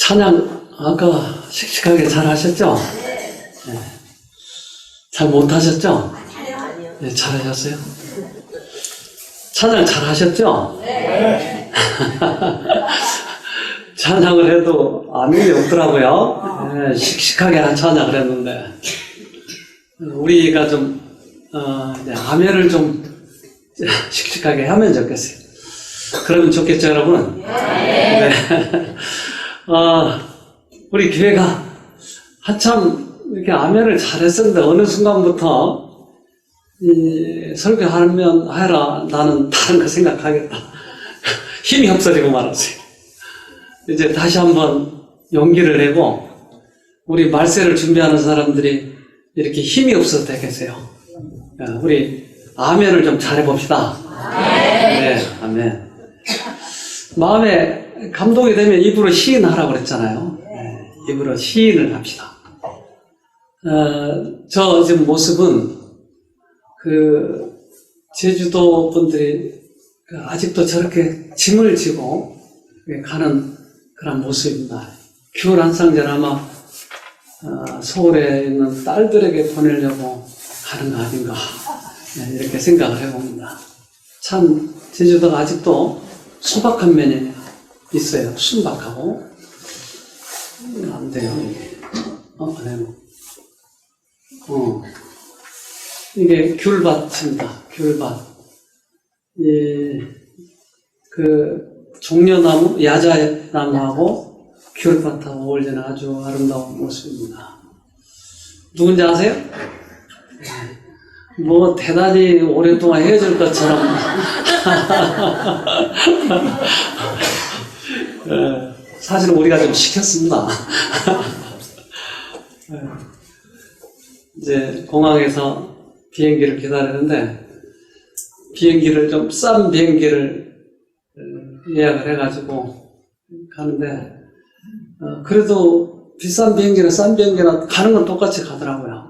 찬양 아까 씩씩하게 잘 하셨죠? 네. 잘 못하셨죠? 네, 잘 하셨어요? 찬양 잘 하셨죠? 네. 찬양을 해도 아무 일이 없더라고요. 네, 씩씩하게 찬양을 했는데 우리가 좀 아멘을 좀 씩씩하게 하면 좋겠어요. 그러면 좋겠죠, 여러분? 네. 우리 교회가 한참 이렇게 아멘을 잘했었는데 어느 순간부터 설교하면 해라, 나는 다른 거 생각하겠다. 힘이 없어지고 말았어요. 이제 다시 한번 용기를 내고 우리 말세를 준비하는 사람들이 이렇게 힘이 없어도 되겠어요. 우리 아멘을 좀 잘해봅시다. 네, 아멘. 마음에 감동이 되면 입으로 시인하라고 그랬잖아요. 네, 입으로 시인을 합시다. 저 지금 모습은 제주도 분들이 아직도 저렇게 짐을 지고 가는 그런 모습입니다. 귤 한 상자를 아마 서울에 있는 딸들에게 보내려고 하는 거 아닌가, 이렇게 생각을 해봅니다. 참 제주도가 아직도 순박한 면이 있어요. 순박하고 안 돼요. 이게 귤밭입니다. 귤밭. 종려나무, 야자나무하고 귤밭하고 어울리는 아주 아름다운 모습입니다. 누군지 아세요? 뭐 대단히 오랫동안 헤어질 것처럼 사실은 우리가 좀 시켰습니다. 이제 공항에서 비행기를 기다리는데 비행기를 좀 싼 비행기를 예약을 해가지고 가는데 그래도 비싼 비행기나 싼 비행기나 가는 건 똑같이 가더라고요.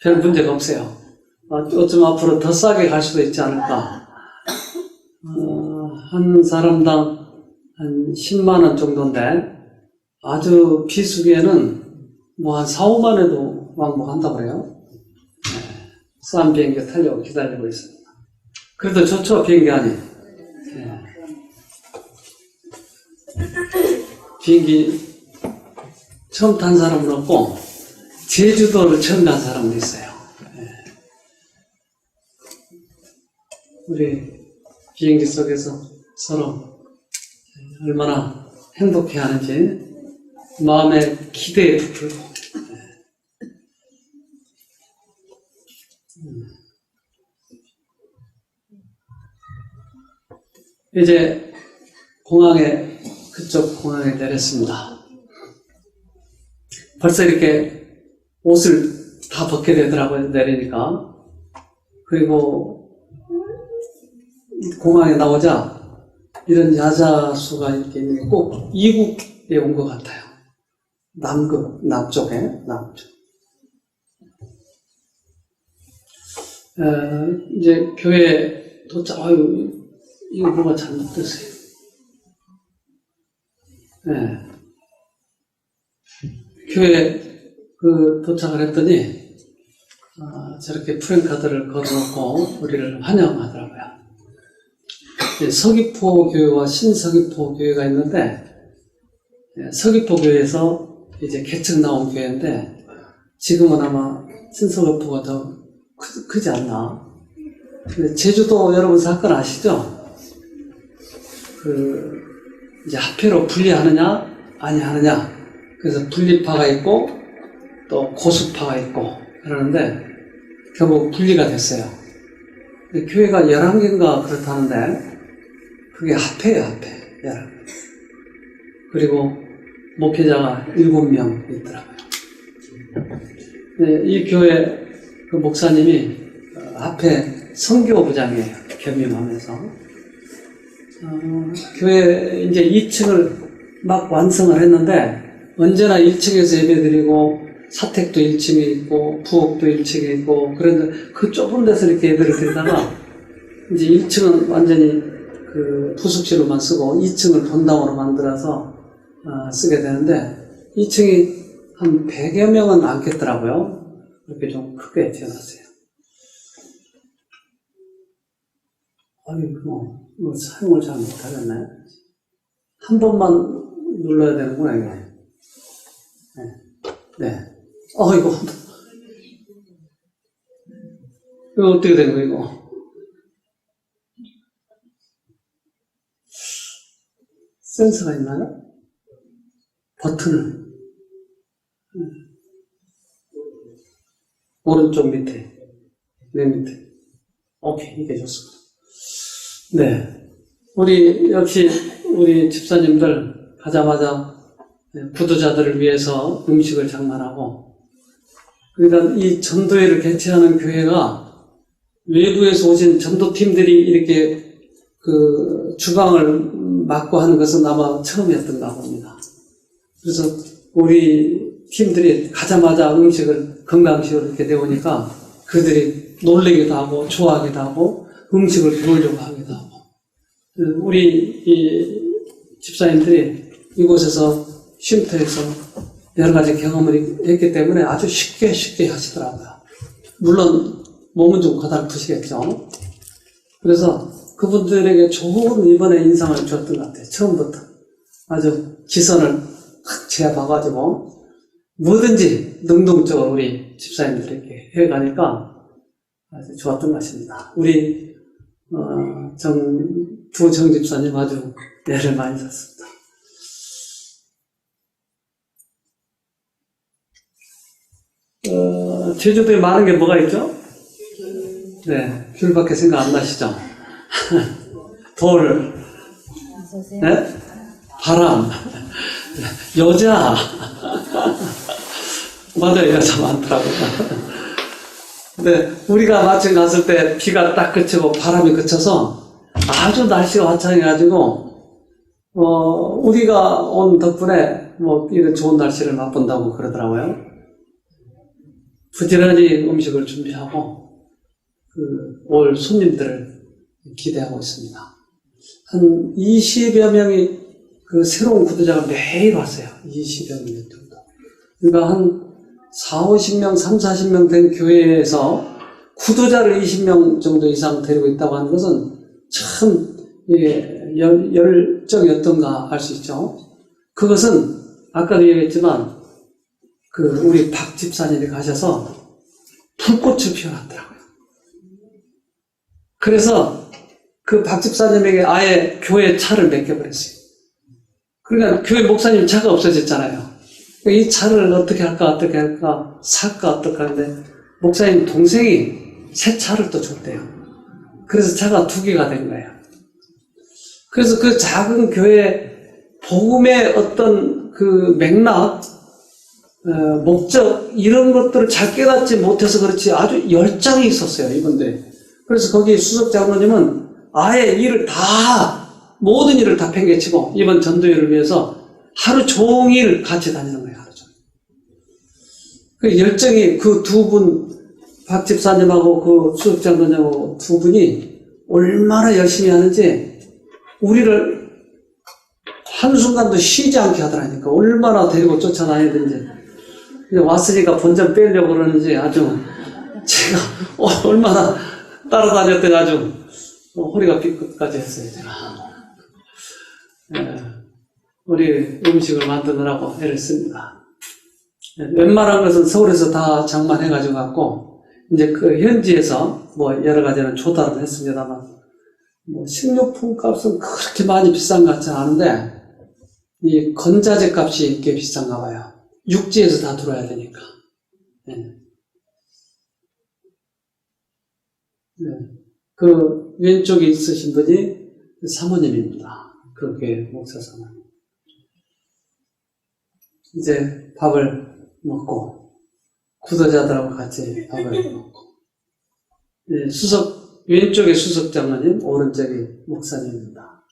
별 문제가 없어요. 어쩌면 앞으로 더 싸게 갈 수도 있지 않을까. 한 사람당 한 10만 원 정도인데 아주 비수기에는 뭐 한 4, 5만 원에도 왕복한다고 그래요. 싼 비행기 타려고 기다리고 있습니다. 그래도 좋죠, 비행기 안이. 비행기 처음 탄 사람은 없고 제주도를 처음 간 사람도 있어요. 우리 비행기 속에서 서로 얼마나 행복해하는지 마음의 기대에 부풀고 이제 그쪽 공항에 내렸습니다. 벌써 이렇게 옷을 다 벗게 되더라고요, 내리니까. 그리고 공항에 나오자 이런 야자수가 이렇게 있는 게 꼭 이국에 온 것 같아요. 남쪽에. 이제 교회 도착, 이거 뭐가 잘못됐어요. 교회 도착을 했더니 저렇게 프랭카드를 걸어놓고 우리를 환영하더라고요. 서귀포 교회와 신서귀포 교회가 있는데 서귀포 교회에서 이제 개척 나온 교회인데 지금은 아마 신서귀포가 더 크지 않나. 근데 제주도 여러분 사건 아시죠? 이제 합회로 분리하느냐 아니하느냐. 그래서 분리파가 있고 또 고수파가 있고 그러는데 결국 분리가 됐어요. 근데 교회가 11개인가 그렇다는데 그게 합회예요, 합회. 11개. 그리고 목회자가 7명 있더라고요. 이 교회 그 목사님이 합회 선교부장이에요. 겸임하면서. 교회 이제 2층을 막 완성을 했는데 언제나 1층에서 예배드리고 사택도 1층에 있고 부엌도 1층에 있고 그런데 그 좁은 데서 이렇게 예배를 드리다가 이제 1층은 완전히 부속실로만 쓰고 2층을 본당으로 만들어서 쓰게 되는데 2층이 한 100여 명은 앉겠더라고요. 이렇게 좀 크게 지어놨어요. 이거 사용을 잘 못하겠네. 한 번만 눌러야 되는구나, 이게. 네. 이거 어떻게 된 거야, 이거? 센서가 있나요? 버튼을. 오른쪽 밑에. 맨 밑에. 오케이, 이게 좋습니다. 네. 역시, 우리 집사님들 가자마자 구도자들을 위해서 음식을 장만하고, 그러니까 이 전도회를 개최하는 교회가 외부에서 오신 전도팀들이 이렇게 주방을 맡고 하는 것은 아마 처음이었던가 봅니다. 그래서 우리 팀들이 가자마자 음식을 건강식으로 이렇게 내오니까 그들이 놀래기도 하고 좋아하기도 하고 음식을 배우려고 하기도 하고 우리 이 집사님들이 이곳에서 쉼터에서 여러 가지 경험을 했기 때문에 아주 쉽게 하시더라고요. 물론 몸은 좀 고달프시겠죠. 그래서 그분들에게 좋은 이번에 인상을 주었던 것 같아요. 처음부터 아주 기선을 확 제압해가지고 뭐든지 능동적으로 우리 집사님들에게 해가니까 아주 좋았던 것 같습니다. 우리 두 정집사님 아주 애를 많이 썼습니다. 제주도에 많은 게 뭐가 있죠? 네, 귤밖에 생각 안 나시죠? 돌, 네? 바람, 여자. 맞아요, 여자 많더라고요. 근데 우리가 마침 갔을 때 비가 딱 그치고 바람이 그쳐서 아주 날씨가 화창해가지고 우리가 온 덕분에 이런 좋은 날씨를 맛본다고 그러더라고요. 부지런히 음식을 준비하고 올 손님들을 기대하고 있습니다. 한 20여 명이 새로운 구도자가 매일 왔어요. 20여 명 정도. 그러니까 한 40, 50명, 30, 40명 된 교회에서 구도자를 20명 정도 이상 데리고 있다고 하는 것은 참 열정이었던가 알 수 있죠. 그것은 아까도 얘기했지만 우리 박 집사님이 가셔서 불꽃을 피워놨더라고요. 그래서 박 집사님에게 아예 교회 차를 맡겨버렸어요. 그러니까 교회 목사님 차가 없어졌잖아요. 이 차를 어떻게 할까, 살까, 어떻게 하는데, 목사님 동생이 새 차를 또 줬대요. 그래서 차가 2개가 된 거예요. 그래서 그 작은 교회, 복음의 어떤 맥락, 목적, 이런 것들을 잘 깨닫지 못해서 그렇지 아주 열정이 있었어요, 이분들이. 그래서 거기 수석 장로님은 아예 모든 일을 다 팽개치고, 이번 전도회를 위해서 하루 종일 같이 다니는 거예요, 하루 종일. 그 열정이 두 분, 박 집사님하고 수석 장로님하고 2분이 얼마나 열심히 하는지, 우리를 한순간도 쉬지 않게 하더라니까. 얼마나 데리고 쫓아다니든지. 왔으니까 본전 빼려고 그러는지 아주 제가 얼마나 따라다녔더니 아주 허리가 삐끗까지 했어요, 제가. 우리 음식을 만드느라고 애를 씁니다. 웬만한 것은 서울에서 다 장만해가지고 갔고, 이제 현지에서 여러 가지는 조달을 했습니다만, 식료품 값은 그렇게 많이 비싼 것 같지는 않은데, 이 건자재 값이 꽤 비싼가 봐요. 육지에서 다 들어와야 되니까. 왼쪽에 있으신 분이 사모님입니다. 그렇게 목사 사모님. 이제 밥을 먹고, 구도자들하고 같이 밥을 먹고, 왼쪽에 수석 장로님, 오른쪽에 목사님입니다.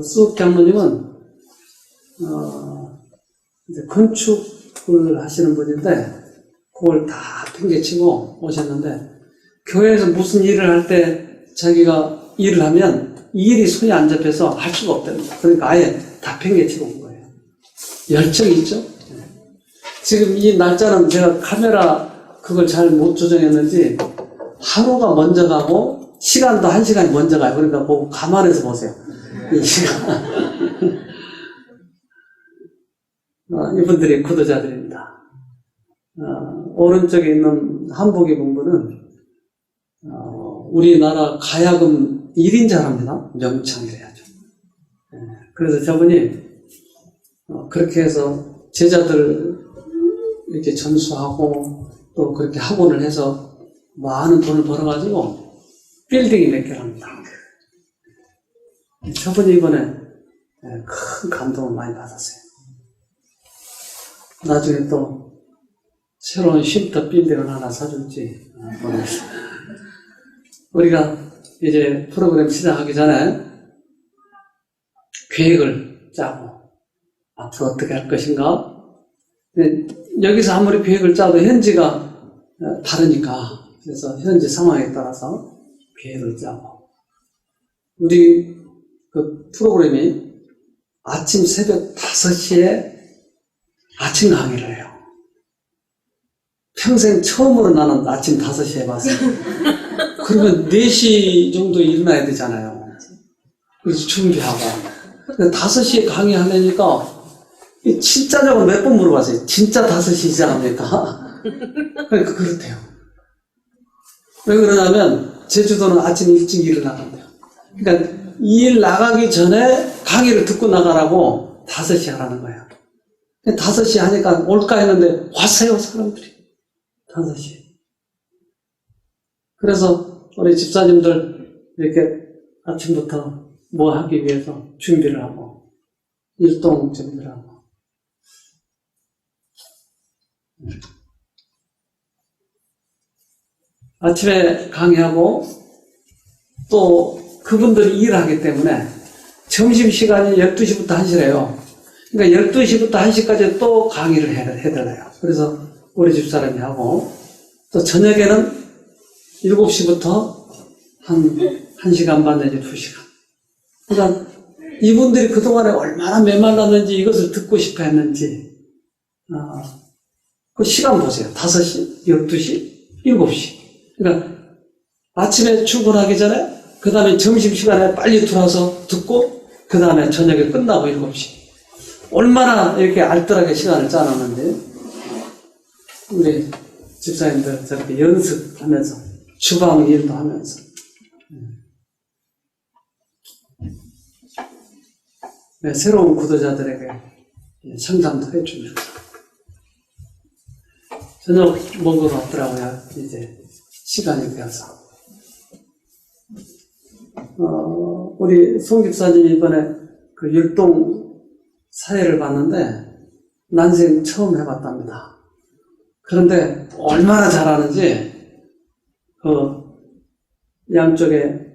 수석 장로님은, 이제 건축을 하시는 분인데, 그걸 다 팽개치고 오셨는데, 교회에서 무슨 일을 할 때 자기가 일을 하면 이 일이 손이 안 잡혀서 할 수가 없답니다. 그러니까 아예 다 팽개치고 온 거예요. 열정이 있죠? 지금 이 날짜는 제가 카메라 그걸 잘 못 조정했는지 하루가 먼저 가고 시간도 1시간이 먼저 가요. 그러니까 그거 감안해서 보세요. 이 시간. 이분들이 구도자들입니다. 오른쪽에 있는 한복 입은 분은 우리나라 가야금 1인자랍니다. 명창이래야죠. 그래서 저분이 그렇게 해서 제자들 이렇게 전수하고 또 그렇게 학원을 해서 많은 돈을 벌어가지고 빌딩이 몇 개를 합니다. 저분이 이번에 큰 감동을 많이 받았어요. 나중에 또 새로운 쉼터 빌딩을 하나 사줄지 모르겠어요. 우리가 이제 프로그램 시작하기 전에 계획을 짜고 앞으로 어떻게 할 것인가. 여기서 아무리 계획을 짜도 현지가 다르니까 그래서 현지 상황에 따라서 계획을 짜고 우리 그 프로그램이 아침 새벽 5시에 아침 강의를 해요. 평생 처음으로 나는 아침 5시에 봤어요. 그러면 4시 정도 일어나야 되잖아요. 그래서 준비하고. 5시에 강의하려니까, 진짜냐고 몇 번 물어봤어요. 진짜 5시 시작합니까? 그러니까 그렇대요. 왜 그러냐면, 제주도는 아침 일찍 일어나간대요. 그러니까 이 일 나가기 전에 강의를 듣고 나가라고 5시 하라는 거예요. 5시 하니까 올까 했는데 왔어요, 사람들이. 5시. 그래서 우리 집사님들 이렇게 아침부터 뭐 하기 위해서 준비를 하고, 일동 준비를 하고. 아침에 강의하고, 또 그분들이 일을 하기 때문에 점심시간이 12시부터 1시래요. 그러니까 12시부터 1시까지 또 강의를 해달라요. 그래서 우리 집사람이 하고, 또 저녁에는 7시부터 한 1시간 반 내지 2시간. 그러니까 이분들이 그동안에 얼마나 메말랐는지 이것을 듣고 싶어 했는지, 그 시간 보세요. 5시, 12시, 7시. 그러니까 아침에 출근하기 전에, 그 다음에 점심시간에 빨리 들어와서 듣고, 그 다음에 저녁에 끝나고 7시. 얼마나 이렇게 알뜰하게 시간을 짜놨는데, 우리 집사님들 저렇게 연습하면서, 주방 일도 하면서, 네, 새로운 구도자들에게 상담도 해주면서. 저녁 먹으러 왔더라고요. 이제 시간이 되어서. 우리 송 집사님이 이번에 그 율동 사회를 봤는데, 난생 처음 해봤답니다. 그런데 얼마나 잘하는지, 양쪽에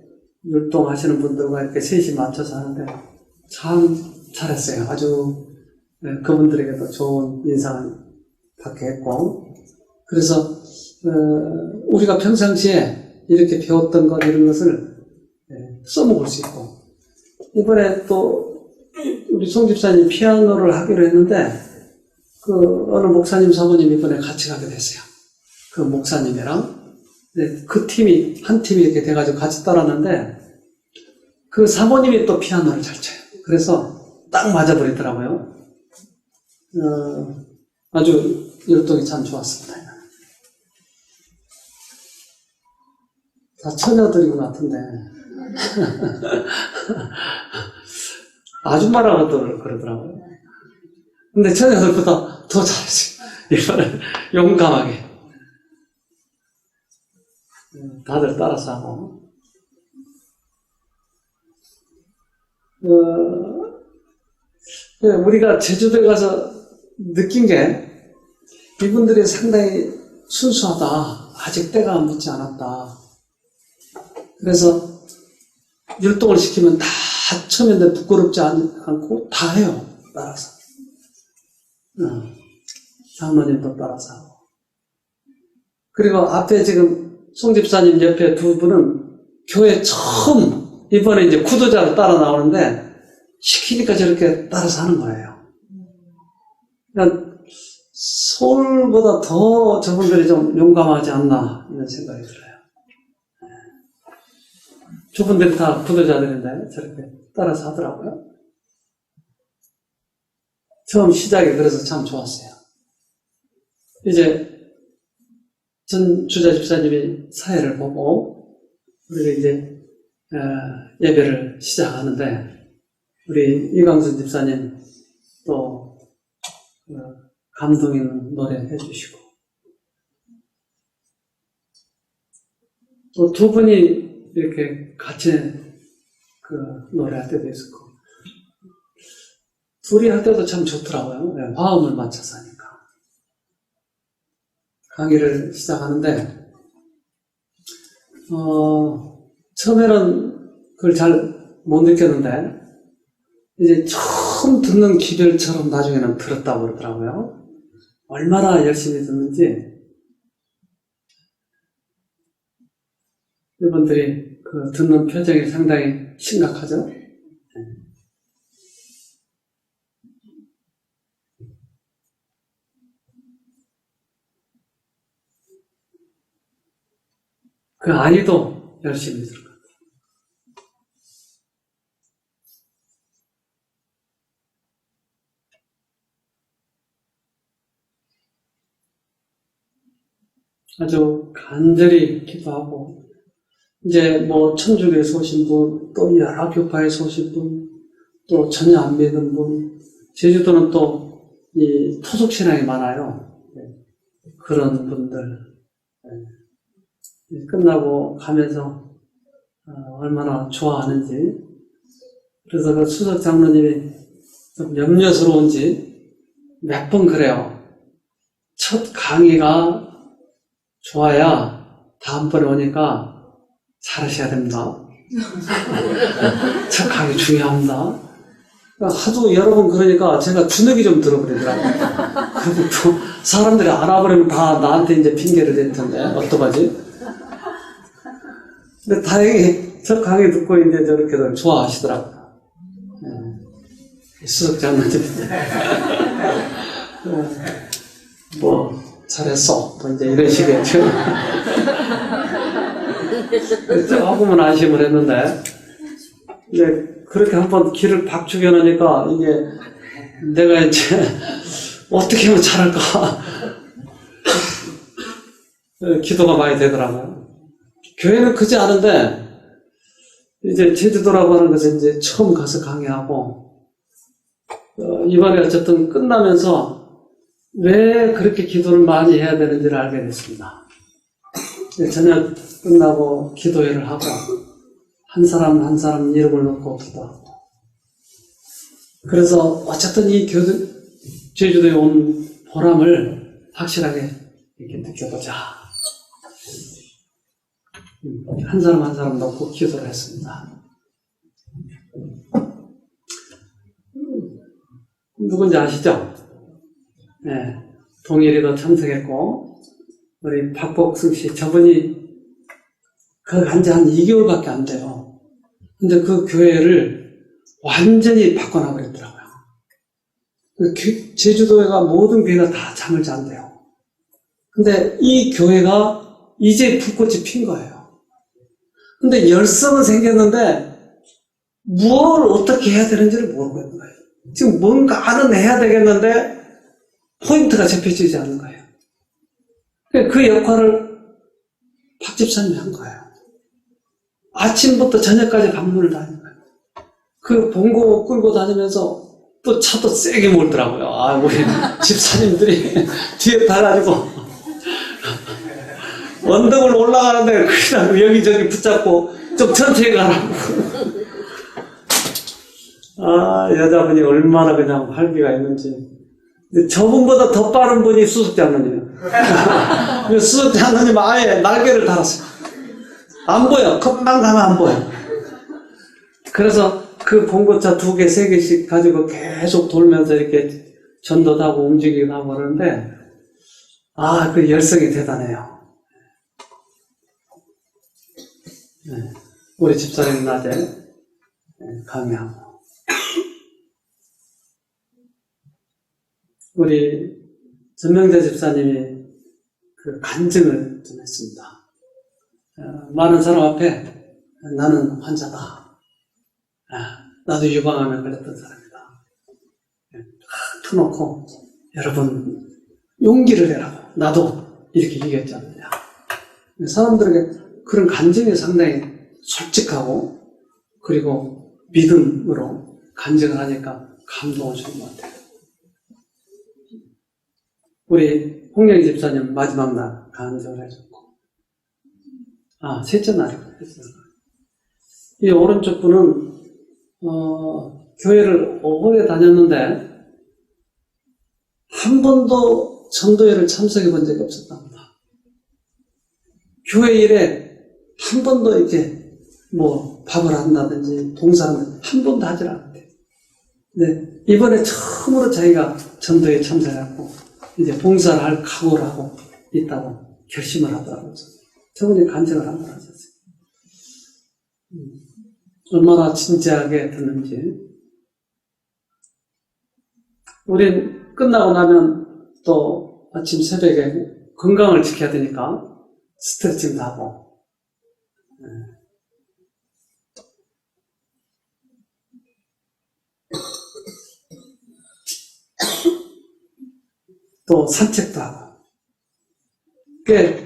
율동하시는 분들과 이렇게 셋이 맞춰서 하는데, 참 잘했어요. 아주, 그분들에게도 좋은 인상을 받게 했고, 그래서, 우리가 평상시에 이렇게 배웠던 것, 이런 것을 써먹을 수 있고, 이번에 또, 우리 송 집사님 피아노를 하기로 했는데, 어느 목사님 사모님이 이번에 같이 가게 됐어요. 그 목사님이랑. 그 팀이, 한 팀이 이렇게 돼가지고 같이 따랐는데, 그 사모님이 또 피아노를 잘 쳐요. 그래서 딱 맞아버리더라고요. 아주 율동이 참 좋았습니다. 다 처녀들인 것 같은데. 아줌마라고 그러더라고요. 근데 처녀들보다 더 잘했어요. 이번에 용감하게. 다들 따라서 하고. 우리가 제주도에 가서 느낀 게 이분들이 상당히 순수하다. 아직 때가 묻지 않았다. 그래서 율동을 시키면 다 처음인데 부끄럽지 않고 다 해요. 따라서. 장로님도 따라서 하고. 그리고 앞에 지금 송 집사님 옆에 두 분은 교회 처음 이번에 이제 구두자로 따라 나오는데, 시키니까 저렇게 따라서 하는 거예요. 그러니까 서울보다 더 저분들이 좀 용감하지 않나, 이런 생각이 들어요. 저분들이 다 구두자들인데, 저렇게 따라서 하더라고요. 처음 시작이 그래서 참 좋았어요. 이제 전 주자 집사님이 사회를 보고 우리가 이제 예배를 시작하는데 우리 이광순 집사님 또 감동 있는 노래 해주시고 또 두 분이 이렇게 같이 그 노래할 때도 있었고 둘이 할 때도 참 좋더라고요. 화음을 맞춰서 하니까. 강의를 시작하는데, 처음에는 그걸 잘 못 느꼈는데, 이제 처음 듣는 기별처럼 나중에는 들었다고 그러더라고요. 얼마나 열심히 듣는지, 이분들이 그 듣는 표정이 상당히 심각하죠? 그 아이도 열심히 들을 것 같아요. 아주 간절히 기도하고, 이제 뭐 천주교에서 오신 분, 또 여러 교파에서 오신 분, 또 전혀 안 믿는 분, 제주도는 또 이 토속신앙이 많아요. 그런 분들. 끝나고 가면서 얼마나 좋아하는지. 그래서 그 수석 장로님이 좀 염려스러운지 몇 번 그래요. 첫 강의가 좋아야 다음번에 오니까 잘하셔야 됩니다. 첫 강의 중요합니다. 하도 여러 번 그러니까 제가 주눅이 좀 들어버리더라고요. 그리고 또 사람들이 알아버리면 다 나한테 이제 핑계를 댈 텐데 어떡하지? 근데 다행히 첫 강의 듣고 이제 저렇게들 좋아하시더라고요. 수석 장로님. 뭐, 잘했어. 뭐 이제 이런 식의 조금은 안심을 했는데, 이제 그렇게 한번 길을 박죽여 놓으니까 이게 내가 이제 어떻게 하면 잘할까 기도가 많이 되더라고요. 교회는 크지 않은데 이제 제주도라고 하는 것에 이제 처음 가서 강의하고 이번에 어쨌든 끝나면서 왜 그렇게 기도를 많이 해야 되는지를 알게 됐습니다. 저녁 끝나고 기도회를 하고 한 사람 한 사람 이름을 놓고 기도하고 그래서 어쨌든 이 제주도에 온 보람을 확실하게 이렇게 느껴보자. 한 사람 한 사람 놓고 기도를 했습니다. 누군지 아시죠? 네, 동일이도 참석했고 우리 박복승 씨 저분이 거기 간 지 한 2개월밖에 안 돼요. 근데 그 교회를 완전히 바꿔놔버렸더라고요. 제주도회가 모든 교회가 다 잠을 잔대요. 근데 이 교회가 이제 불꽃이 핀 거예요. 근데 열성은 생겼는데 뭘 어떻게 해야 되는지를 모르고 있는 거예요. 지금 뭔가는 해야 되겠는데 포인트가 잡혀지지 않는 거예요. 그 역할을 박 집사님이 한 거예요. 아침부터 저녁까지 방문을 다니는 거예요. 그 봉고 끌고 다니면서 또 차도 세게 몰더라고요. 아, 우리 집사님들이 뒤에 타가지고 언덕을 올라가는데 그냥 여기저기 붙잡고 좀 천천히 가라고. 아, 여자분이 얼마나 그냥 활기가 있는지. 저분보다 더 빠른 분이 수석 장로님이에요. 수석 장로님 아예 날개를 달았어요. 안 보여. 금방 가면 안 보여. 그래서 그 봉고차 2개, 3개씩 가지고 계속 돌면서 이렇게 전도도 하고 움직이고 하고 그러는데, 아, 그 열성이 대단해요. 네. 우리 집사님 낮에 강의하고. 우리 전명재 집사님이 그 간증을 좀 했습니다. 많은 사람 앞에 나는 환자다. 나도 유방암에 걸렸던 사람이다. 터놓고 여러분 용기를 내라고 나도 이렇게 얘기했지 않느냐. 사람들에게 그런 간증이 상당히 솔직하고 그리고 믿음으로 간증을 하니까 감동을 주는 것 같아요. 우리 홍영희 집사님 마지막 날 간증을 해줬고, 셋째 날이고, 이 오른쪽 분은 교회를 오래 다녔는데 한 번도 전도회를 참석해 본 적이 없었답니다. 교회 일에 한 번도 이렇게 밥을 한다든지 봉사하는 한 번도 하질 않았대요. 근데 이번에 처음으로 자기가 전도회에 참석하고 이제 봉사를 할 각오를 하고 있다고 결심을 하더라고요. 저분이 간증을 한번 하셨어요. 얼마나 진지하게 듣는지. 우린 끝나고 나면 또 아침 새벽에 건강을 지켜야 되니까 스트레칭도 하고, 또 산책도 하고. 꽤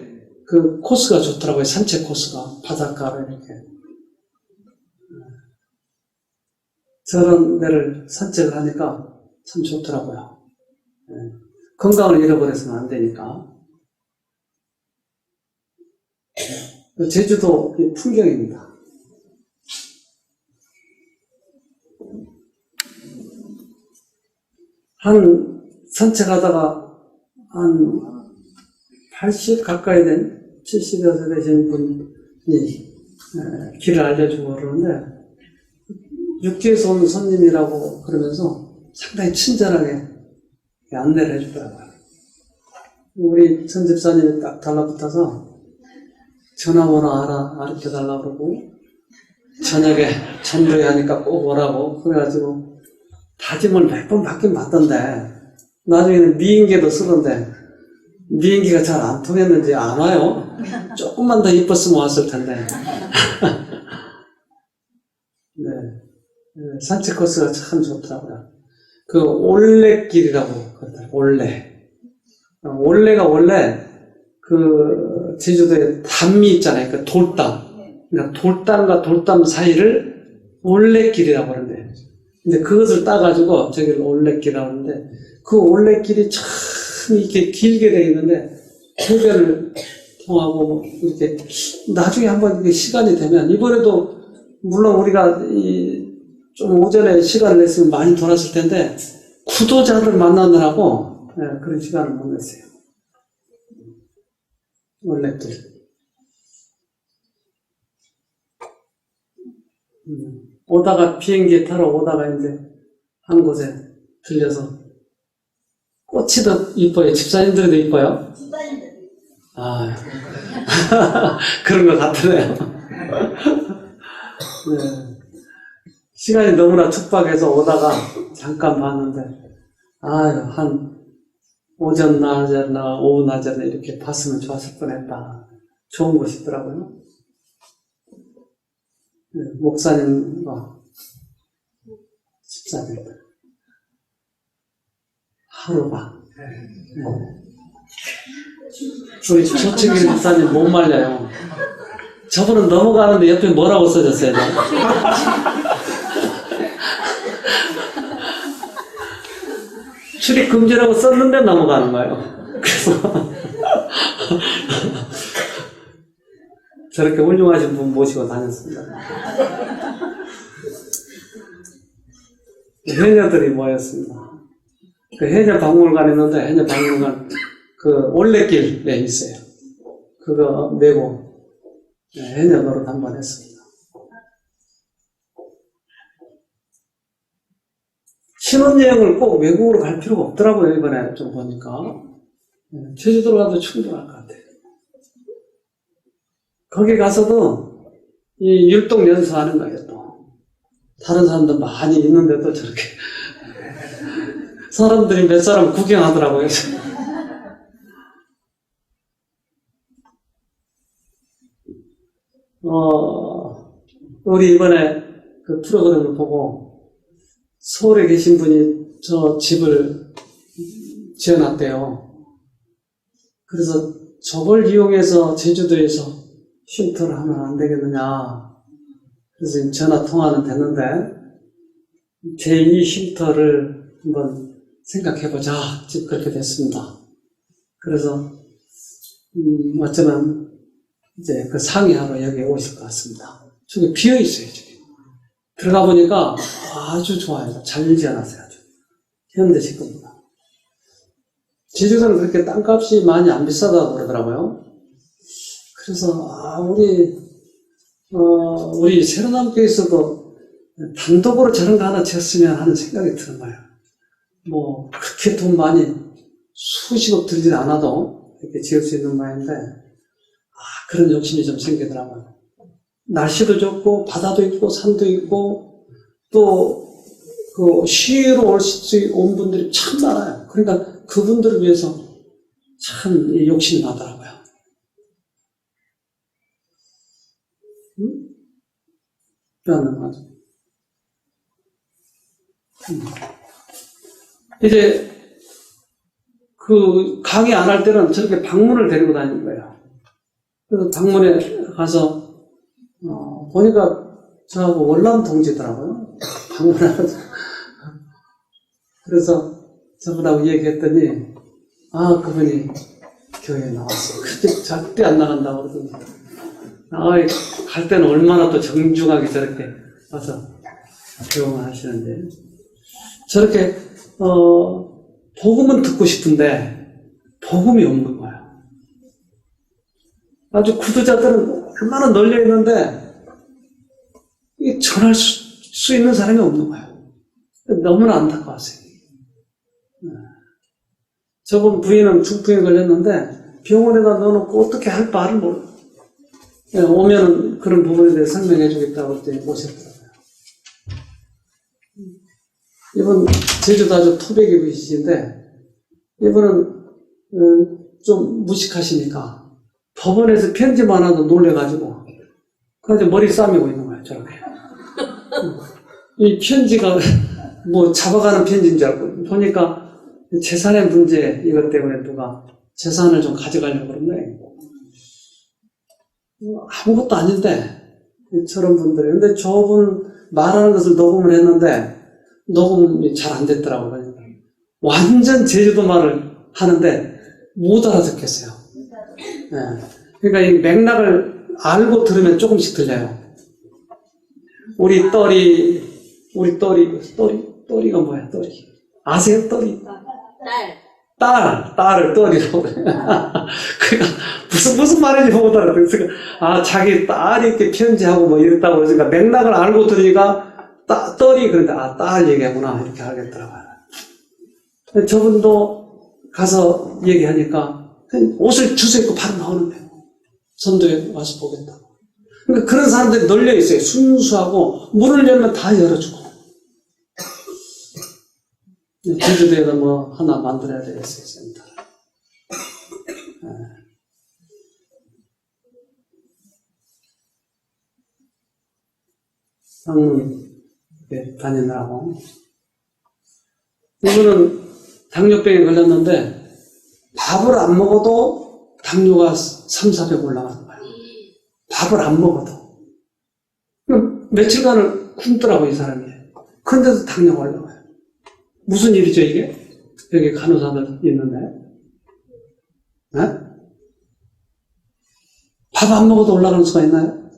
그 코스가 좋더라고요. 산책 코스가 바닷가로 이렇게 저런 데를 산책을 하니까 참 좋더라고요. 건강을 잃어버려서는 안 되니까. 제주도 풍경입니다. 산책하다가 한 80 가까이 된 70여 되신 분이 길을 알려주고 그러는데 육지에서 온 손님이라고 그러면서 상당히 친절하게 안내를 해주더라고요. 우리 전 집사님이 딱 달라붙어서 전화번호 알려달라고 그러고 저녁에 전도회 하니까 꼭 오라고 그래가지고 다짐을 몇 번 받긴 받던데 나중에는 미인계도 쓰던데 미인계가 잘 안 통했는지 안 와요. 조금만 더 이뻤으면 왔을 텐데. 네. 산책 코스가 참 좋더라고요. 그 올레길이라고 그러더라고요. 올레가 원래 그 제주도에 담이 있잖아요. 그 돌담. 그러니까 돌담과 돌담 사이를 올레길이라고 그러는데, 근데 그것을 따가지고 저기를 올레길이라고 하는데, 그 올레길이 참 이렇게 길게 되어 있는데, 해변을 통하고, 이렇게, 나중에 한번 이렇게 시간이 되면, 이번에도, 물론 우리가 좀 오전에 시간을 냈으면 많이 돌았을 텐데, 구도자를 만나느라고, 그런 시간을 못 냈어요. 올레길. 오다가 비행기 타러 오다가 이제 한 곳에 들려서 꽃이 더 이뻐요. 집사님들도 이뻐요? 집사님들. 그런 것 같으네요. 네. 시간이 너무나 촉박해서 오다가 잠깐 봤는데 한 오전 낮이나 오후 낮이나 이렇게 봤으면 좋았을 뻔했다. 좋은 곳이더라고요. 네, 목사님과 집사님들 하루가 우리 조치길 목사님 못 말려요. 저분은 넘어가는데 옆에 뭐라고 써졌어요? 출입 금지라고 썼는데 넘어가는 거예요. 그래서 저렇게 훌륭하신 분 모시고 다녔습니다. 해녀들이 모였습니다. 그 해녀 박물관 있는데 해녀 박물관 그 올레길에 있어요. 그거 메고 해녀 노릇 한번 했습니다. 신혼여행을 꼭 외국으로 갈 필요가 없더라고요. 이번에 좀 보니까 제주도로 가도 충분할 것 같아요. 거기 가서도 이 율동 연수하는 거예요. 또 다른 사람도 많이 있는데도 저렇게 사람들이 몇 사람 구경하더라고요. 우리 이번에 그 프로그램을 보고 서울에 계신 분이 저 집을 지어놨대요. 그래서 저걸 이용해서 제주도에서 쉼터를 하면 안 되겠느냐. 그래서 전화 통화는 됐는데 제2 쉼터를 한번 생각해보자. 지금 그렇게 됐습니다. 그래서 어쩌면 이제 그 상의하러 여기에 오실 것 같습니다. 저기 비어있어요, 저기. 들어가 보니까 아주 좋아요. 잘 지어놨어요, 아주. 현대식 겁니다. 제주도는 그렇게 땅값이 많이 안 비싸다고 그러더라고요. 그래서, 우리 새로남교에서도 단독으로 저런 거 하나 지었으면 하는 생각이 드는 거예요. 뭐, 그렇게 돈 많이 수십억 들지 않아도 이렇게 지을 수 있는 모양인데, 그런 욕심이 좀 생기더라고요. 날씨도 좋고, 바다도 있고, 산도 있고, 또, 그, 쉬러 온 분들이 참 많아요. 그러니까 그분들을 위해서 참 욕심이 나더라고요. 뼈는 맞아. 이제, 그, 강의 안 할 때는 저렇게 방문을 데리고 다니는 거예요. 그래서 방문에 가서, 보니까 저하고 월남 동지더라고요. 방문하면서. 그래서 저분하고 얘기했더니, 그분이 교회에 나왔어. 그때 절대 안 나간다고 그러더니, 갈 때는 얼마나 또 정중하게 저렇게 와서 교험을 하시는데, 저렇게, 복음은 듣고 싶은데, 복음이 없는 거야. 아주 구두자들은 얼마나 널려 있는데, 전할 수 있는 사람이 없는 거예요. 너무나 안타까웠어요. 저번 부인은 중풍에 걸렸는데, 병원에다 넣어놓고 어떻게 할 바를 몰라. 오면은 그런 부분에 대해 설명해 주겠다고 그때 오셨더라고요. 이분, 제주도 아주 토백이 부이신데, 이분은, 좀 무식하시니까, 법원에서 편지만 하도 놀래가지고, 그래서 머리 싸매고 있는 거예요, 저렇게. 이 편지가, 뭐, 잡아가는 편지인 줄 알고, 보니까, 재산의 문제, 이것 때문에 누가 재산을 좀 가져가려고 그런 거예요. 아무것도 아닌데, 저런 분들이. 근데 저분 말하는 것을 녹음을 했는데, 녹음이 잘 안 됐더라고요. 완전 제주도 말을 하는데, 못 알아듣겠어요. 네. 그러니까 이 맥락을 알고 들으면 조금씩 들려요. 우리 떨이가 뭐야, 떨이. 아세요, 떨이? 딸을 떨이라고 그래. 그러니까 무슨 말인지 보고 알아듣으니까, 자기 딸이 이렇게 편지하고 뭐 이랬다고 그러니까 맥락을 알고 들으니까, 떨이, 그런데, 딸 얘기하구나, 이렇게 알겠더라고요. 저분도 가서 얘기하니까, 옷을 주워 입고 바로 나오는 거예요. 선도에 와서 보겠다고. 그러니까 그런 사람들이 널려 있어요. 순수하고, 문을 열면 다 열어주고. 제주도에도 뭐 하나 만들어야 되겠습니다. 방문 다니느라고. 이분은 당뇨병에 걸렸는데 밥을 안 먹어도 당뇨가 300, 400 올라가는 거예요. 밥을 안 먹어도. 며칠간을 굶더라고요, 이 사람이. 그런데도 당뇨가 올라가요. 무슨 일이죠, 이게? 여기 간호사들 있는데. 네? 밥 안 먹어도 올라가는 수가 있나요?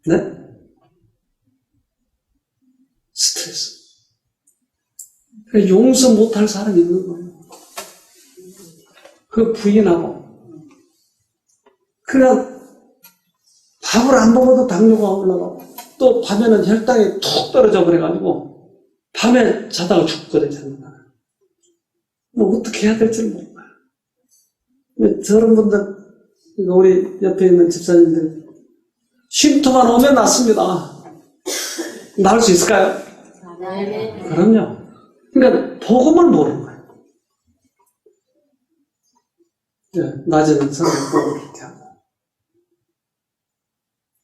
네? 스트레스. 용서 못할 사람이 있는 거예요. 그 부인하고. 그냥 밥을 안 먹어도 당뇨가 올라가고, 또 밤에는 혈당이 툭 떨어져 버려가지고, 밤에 자다가 죽거든요. 뭐 어떻게 해야 될지는 몰라요. 저런 분들, 우리 옆에 있는 집사님들, 쉼터만 오면 낫습니다. 나올 수 있을까요? 네. 그럼요. 그러니까 복음을 모르는 거예요. 네, 낮에는 성경 보고 이렇게 하고.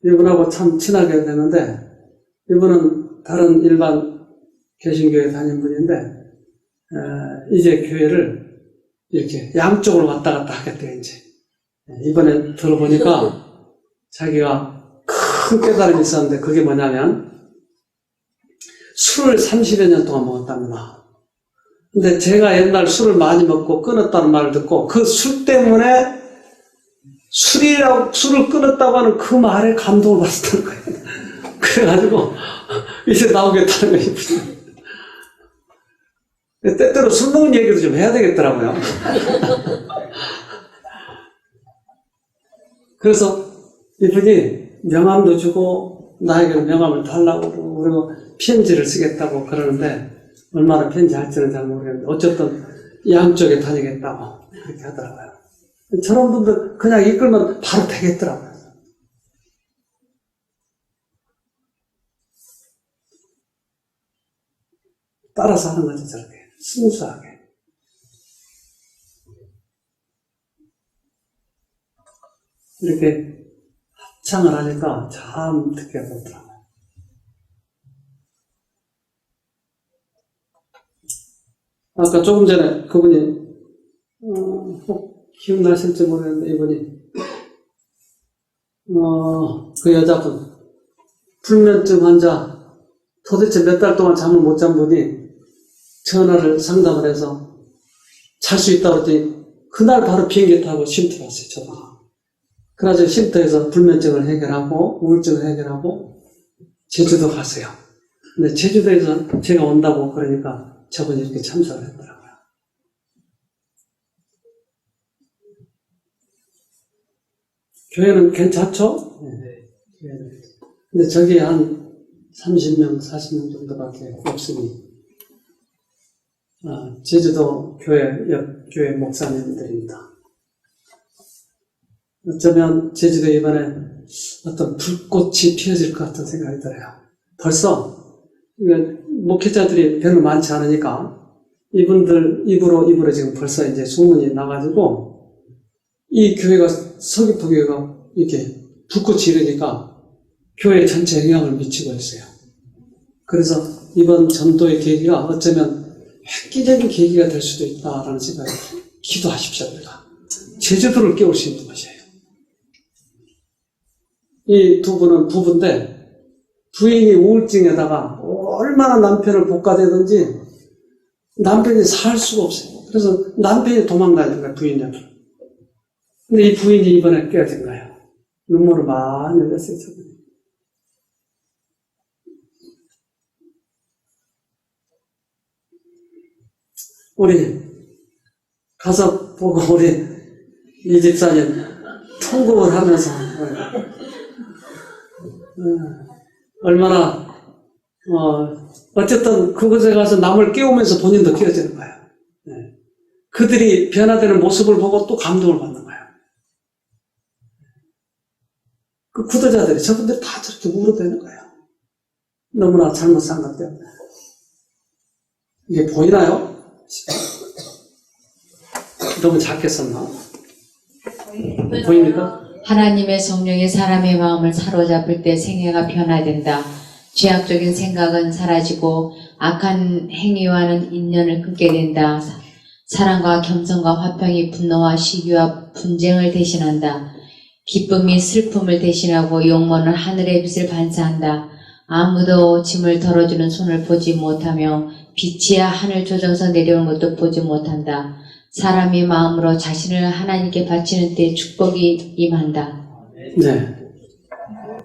이분하고 참 친하게 되는데, 이분은 다른 일반 개신교회 다닌 분인데, 이제 교회를 이렇게 양쪽으로 왔다 갔다 하겠대요, 이제. 이번에 들어보니까 자기가 큰 깨달음이 있었는데, 그게 뭐냐면, 술을 30여 년 동안 먹었답니다. 근데 제가 옛날 술을 많이 먹고 끊었다는 말을 듣고, 그 술 때문에 술을 끊었다고 하는 그 말에 감동을 받았다는 거예요. 그래가지고, 이제 나오겠다는 거예요. 때때로 술 먹는 얘기도 좀 해야 되겠더라고요. 그래서 이분이 명함도 주고, 나에게 명함을 달라고 그러고, 그리고 편지를 쓰겠다고 그러는데, 얼마나 편지 할지는 잘 모르겠는데, 어쨌든 양쪽에 다니겠다고 그렇게 하더라고요. 저런 분들 그냥 이끌면 바로 되겠더라고요. 따라서 하는 거죠, 저렇게. 순수하게. 이렇게 합창을 하니까 참 특이하더라고요. 아까 조금 전에 그분이, 혹 기억나실지 모르겠는데, 이분이, 그 여자분, 불면증 환자, 도대체 몇 달 동안 잠을 못 잔 분이 전화를 상담을 해서 잘 수 있다고 했더니, 그날 바로 비행기 타고 쉼터 갔어요, 저도. 그래서 쉼터에서 불면증을 해결하고, 우울증을 해결하고, 제주도 갔어요. 근데 제주도에서 제가 온다고 그러니까, 저분이 이렇게 참석을 했더라고요. 교회는 괜찮죠? 네. 근데 저기 한 30명, 40명 정도밖에 없으니, 제주도 옆 교회 목사님들입니다. 어쩌면 제주도 이번에 어떤 불꽃이 피어질 것 같은 생각이 들어요. 벌써, 목회자들이 별로 많지 않으니까 이분들 입으로 지금 벌써 이제 소문이 나가지고 이 교회가 서귀포 교회가 이렇게 불꽃이 이르니까 교회 전체에 영향을 미치고 있어요. 그래서 이번 전도의 계기가 어쩌면 획기적인 계기가 될 수도 있다라는 생각이 기도하십시오. 우리가 제주도를 깨울 수 있는 것이에요. 이 두 분은 부부인데 부인이 우울증에다가 얼마나 남편을 볶아대든지 남편이 살 수가 없어요. 그래서 남편이 도망다니는 거예요, 부인한테. 근데 이 부인이 이번에 깨어진 거예요. 눈물을 많이 흘렸어요, 저분이. 우리 가서 보고 우리 이 집사님 통곡을 하면서 얼마나 어쨌든 그곳에 가서 남을 깨우면서 본인도 깨어지는 거예요. 네. 그들이 변화되는 모습을 보고 또 감동을 받는 거예요. 그 구도자들이 저분들이 다 저렇게 울어대는 거예요. 너무나 잘못 산 것 때문에. 이게 보이나요? 너무 작게 썼나? 보입니까? 하나님의 성령이 사람의 마음을 사로잡을 때 생애가 변화된다. 죄악적인 생각은 사라지고 악한 행위와는 인연을 끊게 된다. 사랑과 겸손과 화평이 분노와 시기와 분쟁을 대신한다. 기쁨이 슬픔을 대신하고 용모는 하늘의 빛을 반사한다. 아무도 짐을 덜어주는 손을 보지 못하며 빛이야 하늘 조정서 내려오는 것도 보지 못한다. 사람이 마음으로 자신을 하나님께 바치는 때 축복이 임한다. 네.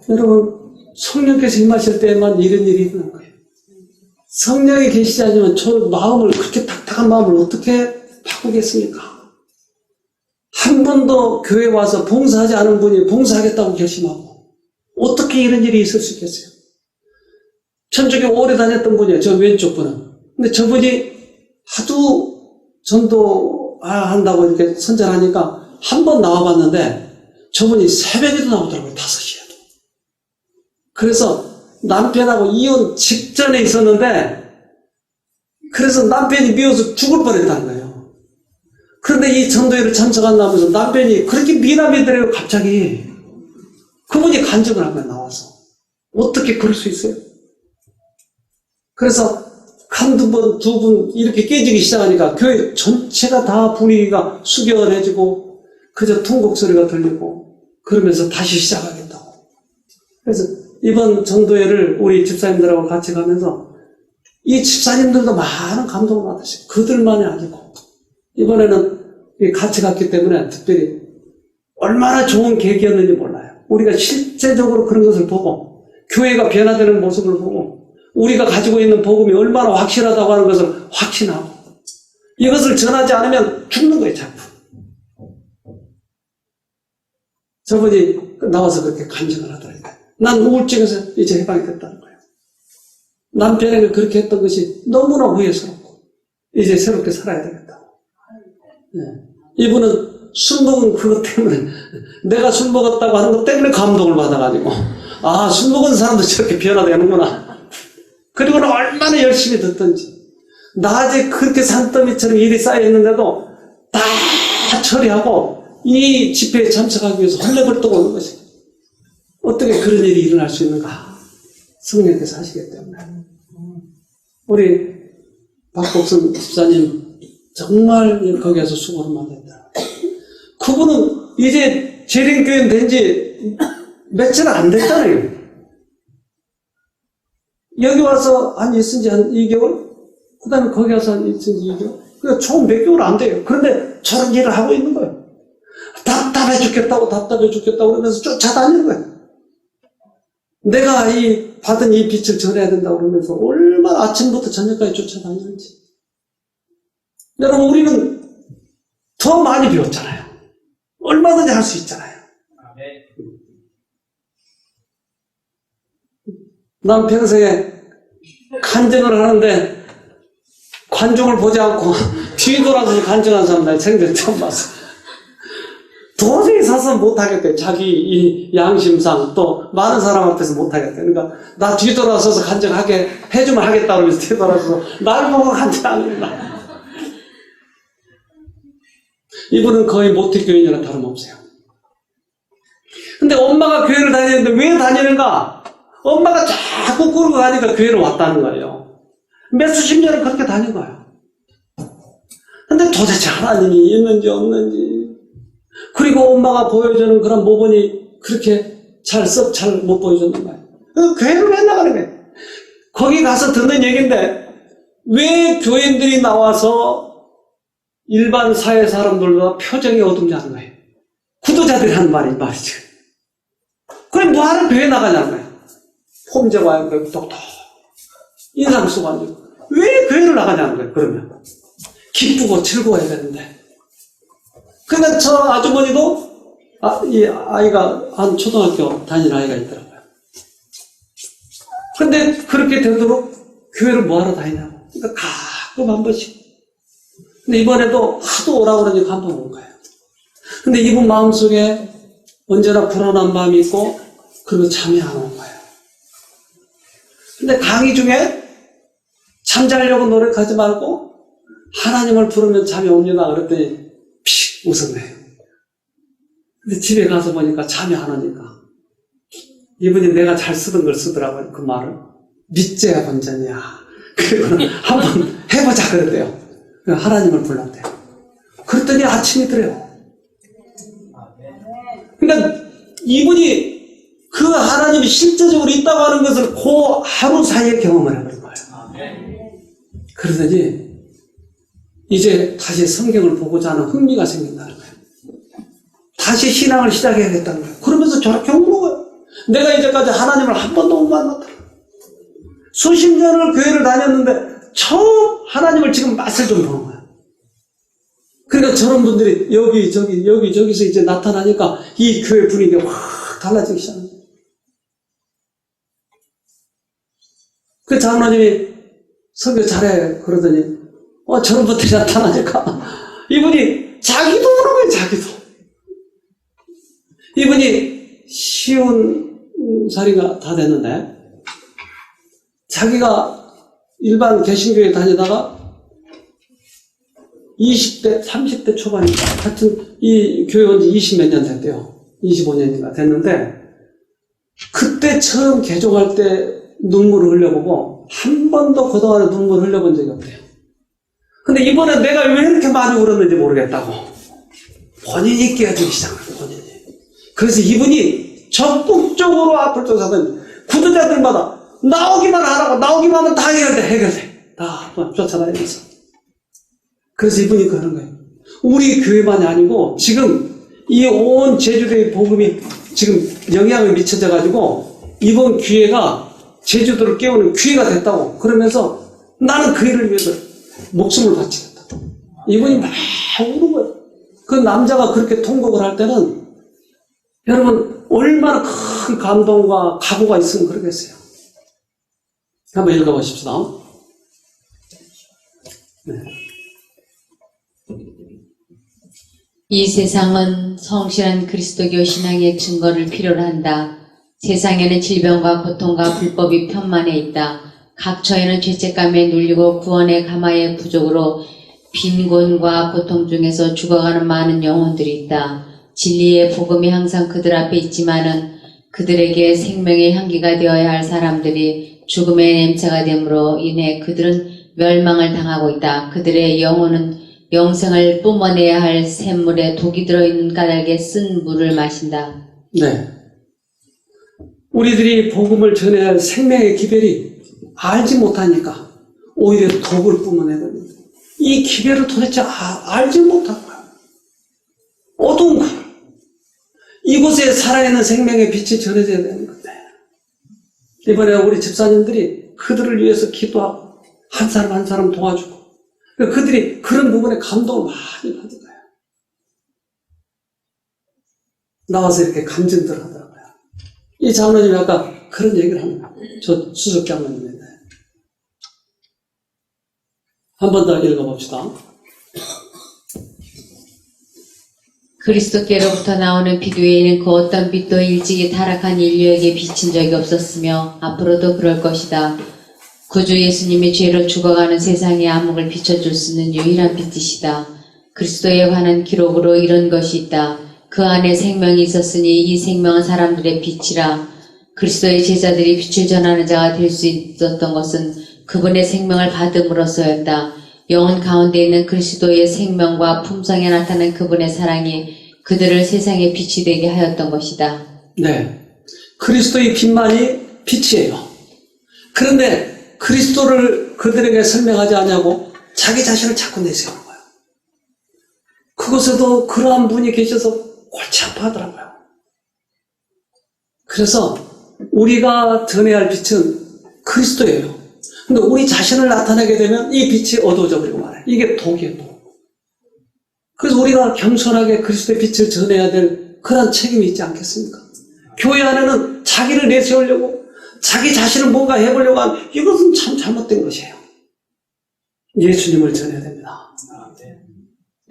여러분, 성령께서 임하실 때만 이런 일이 있는 거예요. 성령이 계시지 않으면 저 마음을, 그렇게 딱딱한 마음을 어떻게 바꾸겠습니까? 한 번도 교회 와서 봉사하지 않은 분이 봉사하겠다고 결심하고, 어떻게 이런 일이 있을 수 있겠어요? 천주교 오래 다녔던 분이에요, 저 왼쪽 분은. 근데 저분이 하도 전도 한다고 이렇게 선전하니까 한 번 나와봤는데 저분이 새벽에도 나오더라고요, 5시에도. 그래서 남편하고 이혼 직전에 있었는데, 그래서 남편이 미워서 죽을 뻔했다는 거예요. 그런데 이 전도회를 참석한다면서 남편이 그렇게 미남이더래요, 갑자기. 그분이 간증을 한 거예요, 나와서. 어떻게 그럴 수 있어요? 그래서 한두 번, 두 번 이렇게 깨지기 시작하니까 교회 전체가 다 분위기가 숙연해지고 그저 통곡 소리가 들리고 그러면서 다시 시작하겠다고. 그래서 이번 전도회를 우리 집사님들하고 같이 가면서 이 집사님들도 많은 감동을 받으시고 그들만이 아니고 이번에는 같이 갔기 때문에 특별히 얼마나 좋은 계기였는지 몰라요. 우리가 실제적으로 그런 것을 보고 교회가 변화되는 모습을 보고 우리가 가지고 있는 복음이 얼마나 확실하다고 하는 것을 확신하고 이것을 전하지 않으면 죽는 거예요, 자꾸. 저분이 나와서 그렇게 간증을 하더라고요. 난 우울증에서 이제 해방이 됐다는 거예요. 남편에게 그렇게 했던 것이 너무나 후회스럽고 이제 새롭게 살아야 되겠다고. 네. 이분은 술 먹은 그것 때문에 내가 술 먹었다고 하는 것 때문에 감동을 받아가지고 아, 술 먹은 사람도 저렇게 변화되는구나. 그리고는 얼마나 열심히 듣던지 낮에 그렇게 산더미처럼 일이 쌓여있는데도 다 처리하고 이 집회에 참석하기 위해서 헐레벌떡 오는 것이 어떻게 그런 일이 일어날 수 있는가? 성령께서 하시기 때문에 우리 박복선 집사님 정말 거기에서 수고를 많이 했다. 그분은 이제 재림교인 된 지 며칠 안 됐잖아요. 여기 와서 있은 지 한 2개월? 그 다음에 거기 와서 있은 지 2개월? 그러니까 총 몇 개월 안 돼요. 그런데 저런 일을 하고 있는 거예요. 답답해 죽겠다고 그러면서 쫓아다니는 거예요. 내가 받은 이 빛을 전해야 된다고 그러면서 얼마나 아침부터 저녁까지 쫓아다니는지. 여러분, 우리는 더 많이 배웠잖아요. 얼마든지 할 수 있잖아요. 난 평소에 간증을 하는데 관중을 보지 않고 뒤돌아서 간증한 사람 날 생전 처음 봤어. 도저히 서서 못하겠대. 자기 이 양심상 또 많은 사람 앞에서 못하겠대. 그러니까 나 뒤돌아서서 간증하게 해주면 하겠다 그러면서 뒤돌아서 날 보고 간증하겠다. 이분은 거의 모태교인이나 다름없어요. 근데 엄마가 교회를 다니는데 왜 다니는가? 엄마가 자꾸 끌고 가니까 교회를 왔다는 거예요. 몇 수십 년을 그렇게 다닌 거예요. 근데 도대체 하나님이 있는지 없는지, 그리고 엄마가 보여주는 그런 모범이 그렇게 잘 못 보여주는 거예요. 교회를 왜 나가는 거예요? 거기 가서 듣는 얘기인데, 왜 교인들이 나와서 일반 사회 사람들보다 표정이 어둡냐는 거예요. 구도자들이 하는 말이죠. 그럼 뭐하러 교회 나가냐는 거예요. 폼제가 아니고 똑똑 인상 쓰고 앉고 왜 교회를 나가냐는 거예요. 그러면 기쁘고 즐거워야 되는데. 그러니까 저 아주머니도 이 아이가 한 초등학교 다니는 아이가 있더라고요. 근데 그렇게 되도록 교회를 뭐하러 다니냐고. 그러니까 가끔 한 번씩. 근데 이번에도 하도 오라고 그러니까 한 번 온 거예요. 근데 이분 마음속에 언제나 불안한 마음이 있고 그리고 잠이 안 온 거예요. 근데 강의 중에 잠자려고 노력하지 말고 하나님을 부르면 잠이 옵니다. 그랬더니 픽 웃었네요. 근데 집에 가서 보니까 잠이 안 오니까 이분이 내가 잘 쓰던 걸 쓰더라고요. 그 말을. 믿져야 본전이야. 그리고 한번 해보자 그랬대요. 하나님을 불렀대요. 그랬더니 아침이 들어요. 그러니까 이분이 그 하나님이 실제적으로 있다고 하는 것을 그 하루 사이에 경험을 해버린 거예요. 그러더니 이제 다시 성경을 보고자 하는 흥미가 생긴다는 거예요. 다시 신앙을 시작해야겠다는 거예요. 그러면서 저렇게 오는 거예요. 내가 이제까지 하나님을 한 번도 못 만났다. 수십 년을 교회를 다녔는데 처음 하나님을 지금 맛을 좀 보는 거예요. 그러니까 저런 분들이 여기저기서 이제 나타나니까 이 교회 분위기가 확 달라지기 시작합니다. 그 장로님이 설교 잘해 그러더니 저런 분들이 나타나니까 이분이 자기도 그런 거예요. 자기도. 이분이 50살이가 다 됐는데 자기가 일반 개신교에 다니다가 20대, 30대 초반인가. 하여튼 이 교회 온 지 20몇 년 됐대요. 25년인가 됐는데, 그때 처음 개종할 때 눈물을 흘려보고, 한 번도 그동안에 눈물을 흘려본 적이 없대요. 근데 이번에 내가 왜 이렇게 많이 울었는지 모르겠다고. 본인이 깨어지기 시작해요, 본인이. 그래서 이분이 적극적으로 앞을 쫓아다니, 구도자들마다 나오기만 하라고, 나오기만 하면 다 해결돼. 다 쫓아다니면서. 그래서 이분이 그러는 거예요. 우리 교회만이 아니고 지금 이 온 제주도의 복음이 지금 영향을 미쳐져가지고 이번 기회가 제주도를 깨우는 기회가 됐다고. 그러면서 나는 그 일을 위해서 목숨을 바치겠다. 이분이 막 우는 거예요. 그 남자가 그렇게 통곡을 할 때는 여러분 얼마나 큰 감동과 각오가 있으면 그러겠어요. 한번 읽어보십시다. 네. 이 세상은 성실한 그리스도교 신앙의 증거를 필요로 한다. 세상에는 질병과 고통과 불법이 편만해 있다. 각처에는 죄책감에 눌리고 구원의 가마의 부족으로 빈곤과 고통 중에서 죽어가는 많은 영혼들이 있다. 진리의 복음이 항상 그들 앞에 있지만은 그들에게 생명의 향기가 되어야 할 사람들이 죽음의 냄새가 됨으로 인해 그들은 멸망을 당하고 있다. 그들의 영혼은 영생을 뿜어내야 할 샘물에 독이 들어있는 까닭에 쓴 물을 마신다. 네. 우리들이 복음을 전해야 할 생명의 기별이 알지 못하니까 오히려 독을 뿜어내거든요. 이 기별을 도대체 알지 못한 거야. 어두운 거야. 이곳에 살아있는 생명의 빛이 전해져야 되는 건데. 이번에 우리 집사님들이 그들을 위해서 기도하고 한 사람 한 사람 도와주고 그들이 그런 부분에 감동을 많이 받은 거예요. 나와서 이렇게 감정들 하더라고요. 이 장로님이 아까 그런 얘기를 하는 거예요. 저 수석 장로님인데. 한 번 더 읽어봅시다. 그리스도께로부터 나오는 빛 외에는 그 어떤 빛도 일찍이 타락한 인류에게 비친 적이 없었으며 앞으로도 그럴 것이다. 구주 예수님이 죄로 죽어가는 세상에 암흑을 비춰줄 수 있는 유일한 빛이시다. 그리스도에 관한 기록으로 이런 것이 있다. 그 안에 생명이 있었으니 이 생명은 사람들의 빛이라. 그리스도의 제자들이 빛을 전하는 자가 될 수 있었던 것은 그분의 생명을 받음으로써였다. 영혼 가운데 있는 그리스도의 생명과 품성에 나타난 그분의 사랑이 그들을 세상의 빛이 되게 하였던 것이다. 네. 그리스도의 빛만이 빛이에요. 그런데 그리스도를 그들에게 설명하지 않냐고 자기 자신을 자꾸 내세우는 거예요. 그곳에도 그러한 분이 계셔서 골치 아파하더라고요. 그래서 우리가 전해야 할 빛은 그리스도예요. 근데 우리 자신을 나타내게 되면 이 빛이 어두워져 버리고 말아요. 이게 독이에요, 독. 그래서 우리가 겸손하게 그리스도의 빛을 전해야 될 그런 책임이 있지 않겠습니까? 교회 안에는 자기를 내세우려고 자기 자신을 뭔가 해보려고 하는 이것은 참 잘못된 것이에요. 예수님을 전해야 됩니다.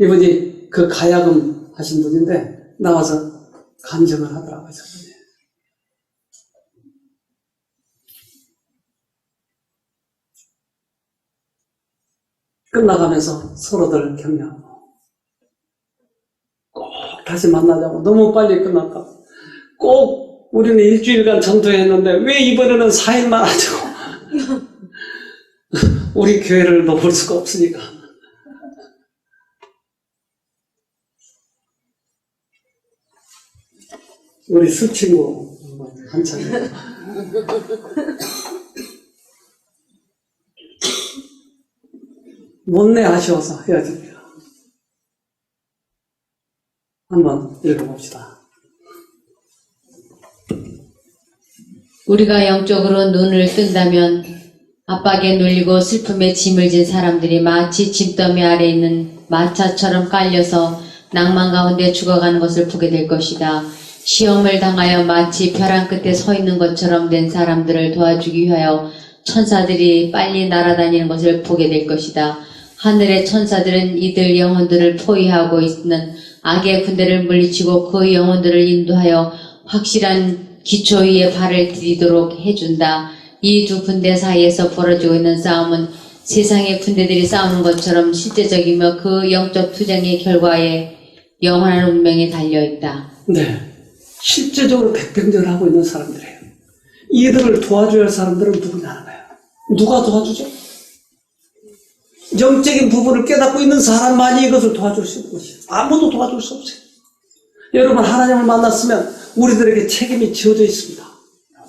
이분이 그 가야금 하신 분인데 나와서 간증을 하더라고요. 저분이. 끝나가면서 서로들 격려하고 꼭 다시 만나자고. 너무 빨리 끝날까 꼭 우리는 일주일간 전도했는데 왜 이번에는 4일만 하자고. 우리 교회를 넘을 수가 없으니까. 우리 술친구 한참 못내 아쉬워서 헤어집니다. 한번 읽어봅시다. 우리가 영적으로 눈을 뜬다면 압박에 눌리고 슬픔에 짐을 진 사람들이 마치 짐더미 아래 있는 마차처럼 깔려서 낭만 가운데 죽어가는 것을 보게 될 것이다. 시험을 당하여 마치 벼랑 끝에 서 있는 것처럼 된 사람들을 도와주기 위하여 천사들이 빨리 날아다니는 것을 보게 될 것이다. 하늘의 천사들은 이들 영혼들을 포위하고 있는 악의 군대를 물리치고 그 영혼들을 인도하여 확실한 기초 위에 발을 디디도록 해준다. 이 두 군대 사이에서 벌어지고 있는 싸움은 세상의 군대들이 싸우는 것처럼 실제적이며 그 영적 투쟁의 결과에 영원한 운명이 달려있다. 네. 실제적으로 백병전을 하고 있는 사람들이에요. 이들을 도와줘야 할 사람들은 누구냐는 거예요. 누가 도와주죠? 영적인 부분을 깨닫고 있는 사람만이 이것을 도와줄 수 있는 것이에요. 아무도 도와줄 수 없어요. 여러분, 하나님을 만났으면 우리들에게 책임이 지어져 있습니다.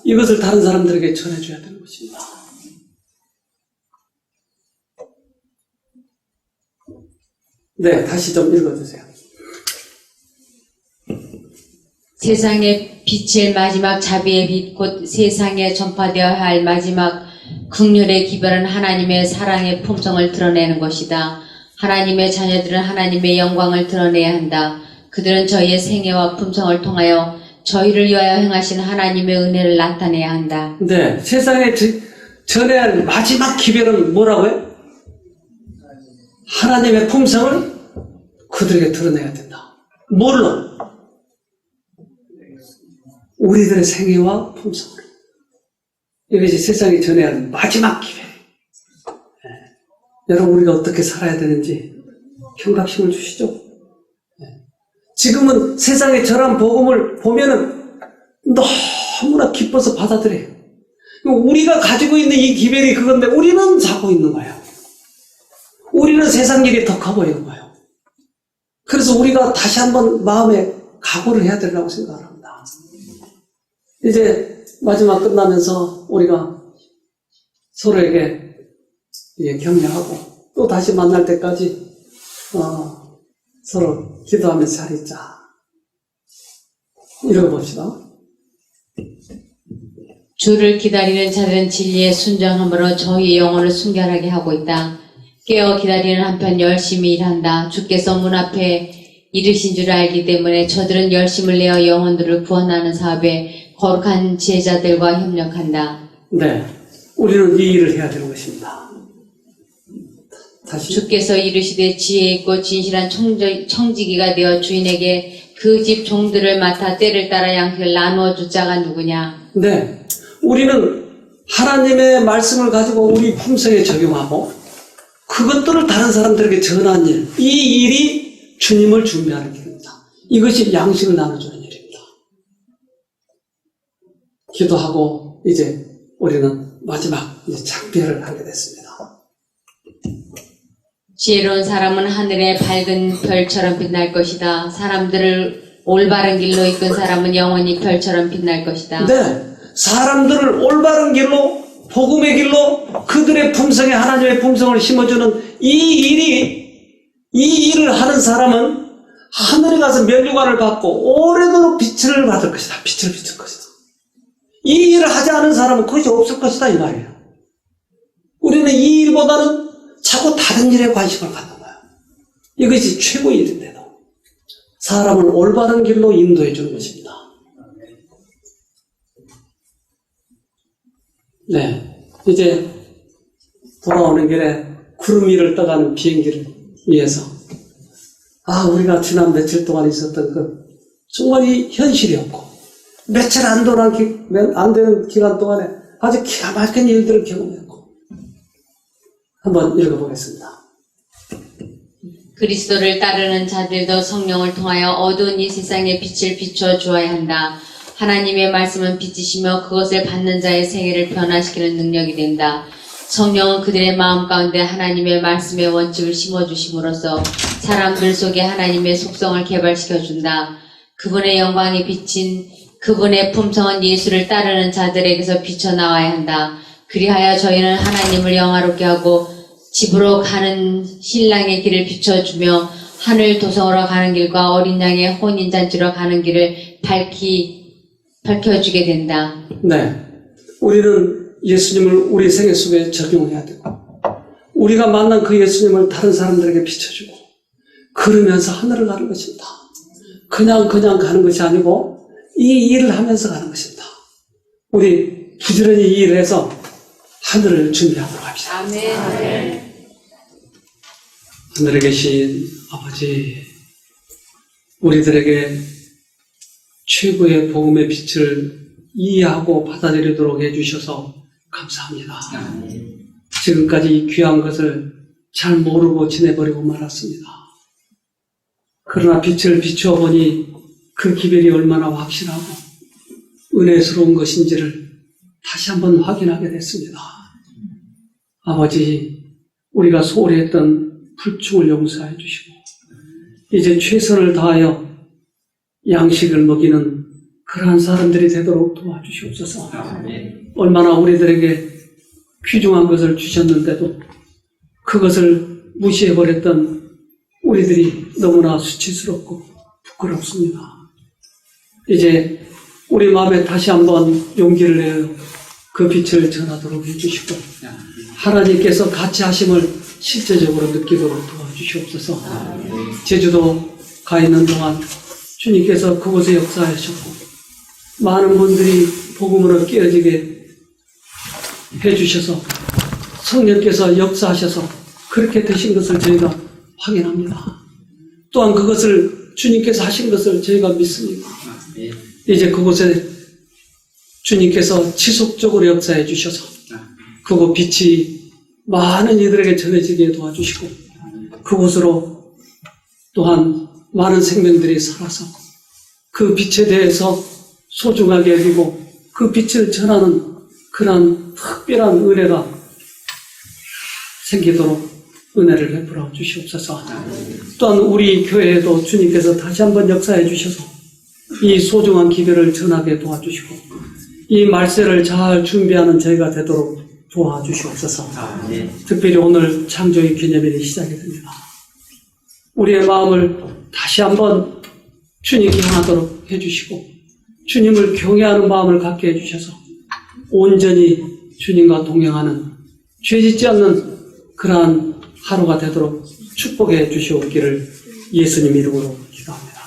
이것을 다른 사람들에게 전해줘야 되는 것입니다. 네, 다시 좀 읽어주세요. 세상에 비칠 마지막 자비의 빛 곧 세상에 전파되어야 할 마지막 긍휼의 기별은 하나님의 사랑의 품성을 드러내는 것이다. 하나님의 자녀들은 하나님의 영광을 드러내야 한다. 그들은 저희의 생애와 품성을 통하여 저희를 위하여 행하신 하나님의 은혜를 나타내야 한다. 네, 세상에 전해야 할 마지막 기별은 뭐라고요? 하나님의 품성을 그들에게 드러내야 된다. 뭘로? 우리들의 생애와 품성을. 이것이 세상에 전해야 할 마지막 기회. 네. 여러분, 우리가 어떻게 살아야 되는지 경각심을 주시죠. 네. 지금은 세상의 저런 복음을 보면은 너무나 기뻐서 받아들여요. 우리가 가지고 있는 이 기별이 그건데 우리는 자고 있는 거예요. 우리는 세상 일이 더 커 보이는 거예요. 그래서 우리가 다시 한번 마음에 각오를 해야 되라고 생각을 합니다. 이제 마지막 끝나면서 우리가 서로에게 격려하고 또 다시 만날 때까지 서로 기도하면서 잘 있자. 읽어봅시다. 주를 기다리는 자들은 진리의 순정함으로 저희의 영혼을 순결하게 하고 있다. 깨어 기다리는 한편 열심히 일한다. 주께서 문 앞에 이르신 줄 알기 때문에 저들은 열심을 내어 영혼들을 구원하는 사업에 거룩한 제자들과 협력한다. 네, 우리는 이 일을 해야 되는 것입니다. 다시. 주께서 이르시되 지혜 있고 진실한 청지기가 되어 주인에게 그 집 종들을 맡아 때를 따라 양식을 나누어 줄 자가 누구냐? 네, 우리는 하나님의 말씀을 가지고 우리 품성에 적용하고 그것들을 다른 사람들에게 전하는 일, 이 일이 주님을 준비하는 일입니다. 이것이 양식을 나눠주는 일입니다. 기도하고 이제 우리는 마지막 작별을 하게 됐습니다. 지혜로운 사람은 하늘의 밝은 별처럼 빛날 것이다. 사람들을 올바른 길로 이끈 사람은 영원히 별처럼 빛날 것이다. 네, 사람들을 올바른 길로, 복음의 길로 그들의 품성에 하나님의 품성을 심어주는 이 일을 하는 사람은 하늘에 가서 면류관을 받고 오래도록 빛을 받을 것이다. 빛을 비출 것이다. 이 일을 하지 않은 사람은 그것이 없을 것이다, 이 말이에요. 우리는 이 일보다는 자꾸 다른 일에 관심을 갖는 거예요. 이것이 최고의 일인데도 사람을 올바른 길로 인도해 주는 것입니다. 네, 이제 돌아오는 길에 구름 위를 떠가는 비행기를 위해서 우리가 지난 며칠 동안 있었던 정말 이 현실이었고 며칠 안 되는 기간 동안에 아주 기가 막힌 일들을 경험했고 한번 읽어보겠습니다. 그리스도를 따르는 자들도 성령을 통하여 어두운 이 세상의 빛을 비춰 주어야 한다. 하나님의 말씀은 빛이시며 그것을 받는 자의 생애를 변화시키는 능력이 된다. 성령은 그들의 마음 가운데 하나님의 말씀의 원칙을 심어주심으로써 사람들 속에 하나님의 속성을 개발시켜준다. 그분의 영광이 비친 그분의 품성은 예수를 따르는 자들에게서 비쳐나와야 한다. 그리하여 저희는 하나님을 영화롭게 하고 집으로 가는 신랑의 길을 비춰주며 하늘 도성으로 가는 길과 어린 양의 혼인잔치로 가는 길을 밝혀주게 된다. 네, 우리는 예수님을 우리 생애 속에 적용해야 되고 우리가 만난 그 예수님을 다른 사람들에게 비춰주고 그러면서 하늘을 가는 것입니다. 그냥 가는 것이 아니고 이 일을 하면서 가는 것입니다. 우리 부지런히 이 일을 해서 하늘을 준비하도록 합시다. 아멘. 아멘. 하늘에 계신 아버지, 우리들에게 최고의 복음의 빛을 이해하고 받아들이도록 해주셔서 감사합니다. 지금까지 이 귀한 것을 잘 모르고 지내버리고 말았습니다. 그러나 빛을 비추어 보니 그 기별이 얼마나 확실하고 은혜스러운 것인지를 다시 한번 확인하게 됐습니다. 아버지, 우리가 소홀히 했던 불충을 용서해 주시고 이제 최선을 다하여 양식을 먹이는 그러한 사람들이 되도록 도와주시옵소서. 얼마나 우리들에게 귀중한 것을 주셨는데도 그것을 무시해버렸던 우리들이 너무나 수치스럽고 부끄럽습니다. 이제 우리 마음에 다시 한번 용기를 내어 그 빛을 전하도록 해주시고 하나님께서 같이 하심을 실제적으로 느끼도록 도와주시옵소서. 제주도 가 있는 동안 주님께서 그곳에 역사하셨고 많은 분들이 복음으로 깨어지게 해주셔서 성령께서 역사하셔서 그렇게 되신 것을 저희가 확인합니다. 또한 그것을 주님께서 하신 것을 저희가 믿습니다. 이제 그곳에 주님께서 지속적으로 역사해 주셔서 그곳 빛이 많은 이들에게 전해지게 도와주시고 그곳으로 또한 많은 생명들이 살아서 그 빛에 대해서 소중하게 여기고 그 빛을 전하는 그런 특별한 은혜가 생기도록 은혜를 베풀어 주시옵소서. 또한 우리 교회에도 주님께서 다시 한번 역사해 주셔서 이 소중한 기별을 전하게 도와주시고 이 말세를 잘 준비하는 저희가 되도록 도와주시옵소서. 특별히 오늘 창조의 기념일이 시작이 됩니다. 우리의 마음을 다시 한번 주님께 향하도록 해주시고 주님을 경외하는 마음을 갖게 해주셔서 온전히 주님과 동행하는 죄짓지 않는 그러한 하루가 되도록 축복해 주시옵기를 예수님 이름으로 기도합니다.